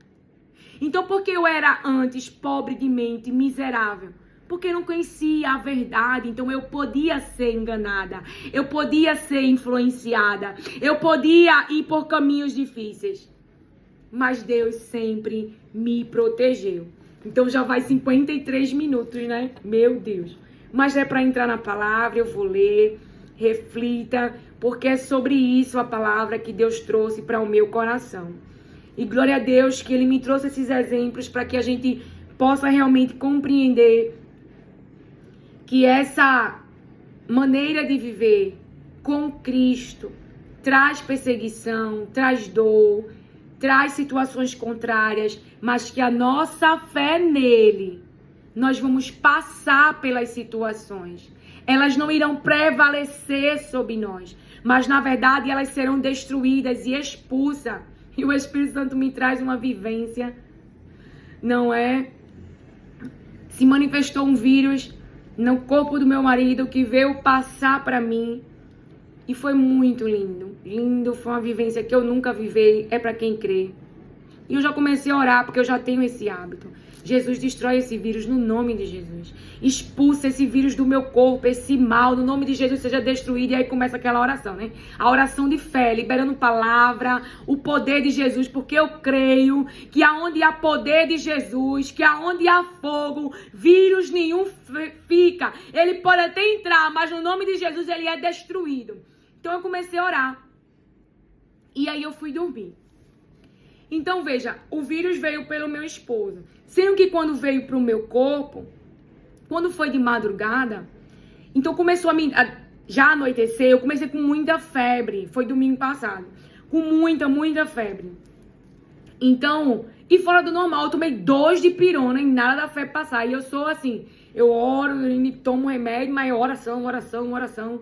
Então, por que eu era antes pobre de mente, miserável? Porque eu não conhecia a verdade, então eu podia ser enganada, eu podia ser influenciada, eu podia ir por caminhos difíceis. Mas Deus sempre me protegeu. Então já vai 53 minutos, né? Meu Deus. Mas é para entrar na palavra, eu vou ler, reflita, porque é sobre isso a palavra que Deus trouxe para o meu coração. E glória a Deus que Ele me trouxe esses exemplos para que a gente possa realmente compreender que essa maneira de viver com Cristo traz perseguição, traz dor, traz situações contrárias, mas que a nossa fé nele, nós vamos passar pelas situações. Elas não irão prevalecer sobre nós, mas na verdade elas serão destruídas e expulsas. E o Espírito Santo me traz uma vivência, não é? Se manifestou um vírus no corpo do meu marido que veio passar para mim. E foi muito lindo. Lindo, foi uma vivência que eu nunca vivei. É para quem crê. E eu já comecei a orar, porque eu já tenho esse hábito. Jesus, destrói esse vírus no nome de Jesus. Expulsa esse vírus do meu corpo, esse mal, no nome de Jesus seja destruído. E aí começa aquela oração, né? A oração de fé, liberando palavra, o poder de Jesus, porque eu creio que aonde há poder de Jesus, que aonde há fogo, vírus nenhum fica. Ele pode até entrar, mas no nome de Jesus ele é destruído. Então eu comecei a orar. E aí eu fui dormir. Então veja, o vírus veio pelo meu esposo. Sendo que quando veio pro meu corpo, quando foi de madrugada, então começou já anoitecer, eu comecei com muita febre. Foi domingo passado. Com muita febre. Então, e fora do normal, eu tomei 2 de pirona e nada da febre passar. E eu sou assim, eu oro, eu tomo remédio, mas oração,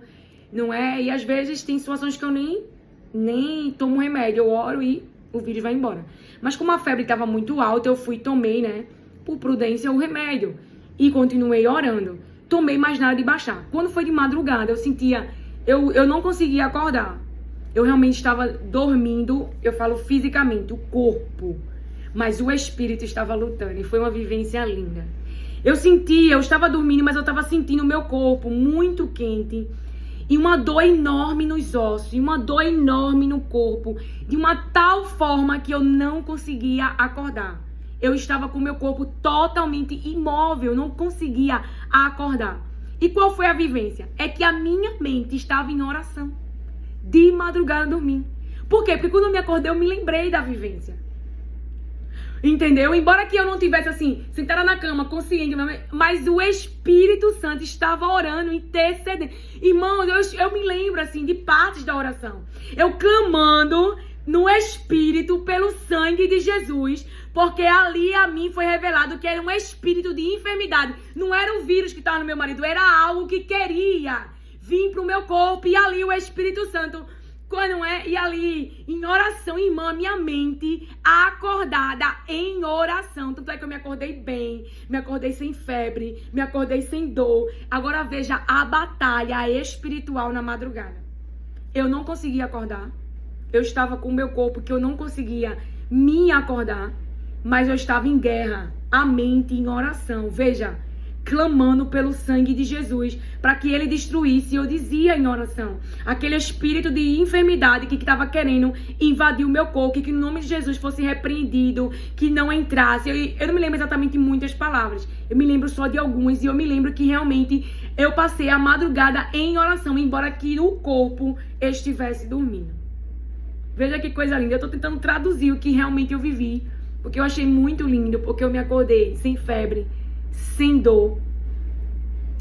não é? E às vezes tem situações que eu nem tomo remédio, eu oro e o vírus vai embora. Mas como a febre estava muito alta, eu tomei, né, por prudência, o remédio. E continuei orando. Tomei mais nada de baixar. Quando foi de madrugada, eu sentia, eu não conseguia acordar. Eu realmente estava dormindo, eu falo fisicamente, o corpo. Mas o espírito estava lutando e foi uma vivência linda. Eu estava dormindo, mas eu estava sentindo o meu corpo muito quente. E uma dor enorme nos ossos, e uma dor enorme no corpo. De uma tal forma que eu não conseguia acordar. Eu estava com o meu corpo totalmente imóvel, não conseguia acordar. E qual foi a vivência? É que a minha mente estava em oração. De madrugada dormindo. Por quê? Porque quando eu me acordei, eu me lembrei da vivência. Entendeu? Embora que eu não tivesse assim, sentada na cama, consciente, mas o Espírito Santo estava orando, intercedendo. Irmãos, eu me lembro assim de partes da oração. Eu clamando no Espírito pelo sangue de Jesus, porque ali a mim foi revelado que era um espírito de enfermidade. Não era um vírus que estava no meu marido, era algo que queria vir para o meu corpo. E ali o Espírito Santo, quando e ali em oração, irmã, minha mente acordada em oração. Tanto é que eu me acordei bem, me acordei sem febre, me acordei sem dor. Agora veja a batalha espiritual na madrugada. Eu não conseguia acordar. Eu estava com o meu corpo que eu não conseguia me acordar, mas eu estava em guerra, a mente em oração. Veja, clamando pelo sangue de Jesus, para que ele destruísse. Eu dizia em oração, aquele espírito de enfermidade que estava querendo invadir o meu corpo, que no nome de Jesus fosse repreendido, que não entrasse. Eu não me lembro exatamente muitas palavras, eu me lembro só de algumas, e eu me lembro que realmente eu passei a madrugada em oração, embora que o corpo estivesse dormindo. Veja que coisa linda, eu estou tentando traduzir o que realmente eu vivi, porque eu achei muito lindo, porque eu me acordei sem febre, sem dor.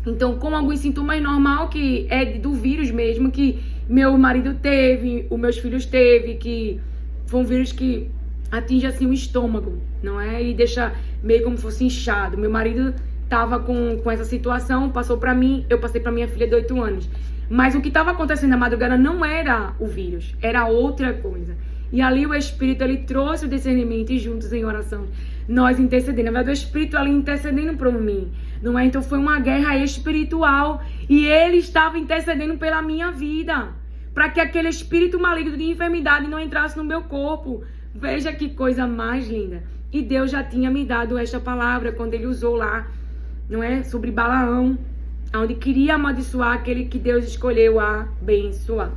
Então, com alguns sintomas normal, que é do vírus mesmo, que meu marido teve, os meus filhos teve, que foi um vírus que atinge assim o estômago, não é? E deixa meio como se fosse inchado. Meu marido tava com essa situação, passou pra mim, eu passei pra minha filha de 8 anos. Mas o que estava acontecendo na madrugada não era o vírus, era outra coisa. E ali o Espírito, ele trouxe o discernimento, e juntos em oração, nós intercedendo. Na verdade, o Espírito ali intercedendo por mim, não é? Então foi uma guerra espiritual, e ele estava intercedendo pela minha vida, para que aquele espírito maligno de enfermidade não entrasse no meu corpo. Veja que coisa mais linda. E Deus já tinha me dado esta palavra quando ele usou lá, não é? Sobre Balaão, onde queria amaldiçoar aquele que Deus escolheu a abençoar.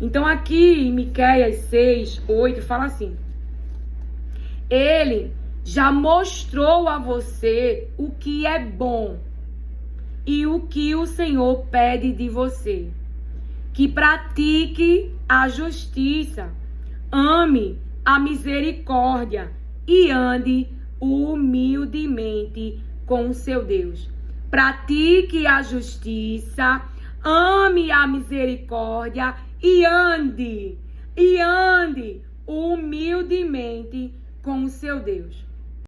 Então aqui em Miqueias 6, 8, fala assim: ele já mostrou a você o que é bom e o que o Senhor pede de você. Que pratique a justiça, ame a misericórdia e ande humildemente com o seu Deus. Pratique a justiça, ame a misericórdia e ande humildemente com o seu Deus.